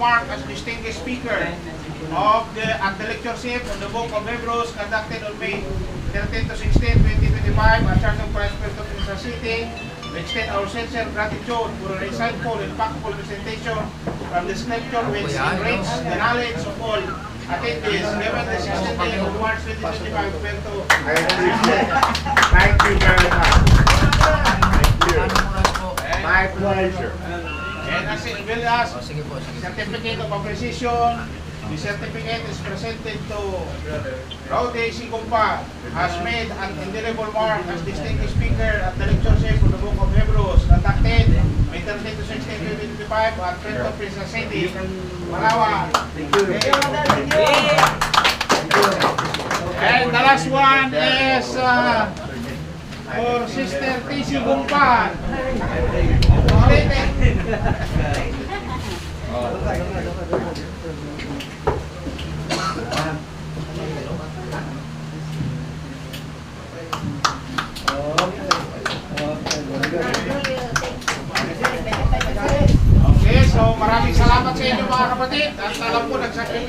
Mark as distinguished speaker at the lectureship on the Book of Hebrews conducted on May 13 to 16, 2025 at Church of Christ Spiritual Prince City. We extend our sincere gratitude for an insightful and impactful presentation from the scripture which enriched the knowledge of all attendees given the 16th day of March 2025. Thank you very much. My pleasure. And as well as certificate of appreciation, the certificate is presented to Rowdy Sigumpa, has made an indelible mark as distinguished speaker at the lectureship for the Book of Hebrews conducted May 13 to 16, 2025 at Puerto Princesa City, Palawan. And the last one is for Sister T. Sigumpa. Okay, so maraming salamat sa inyo mga kapatid at alam ko nagsakripisyo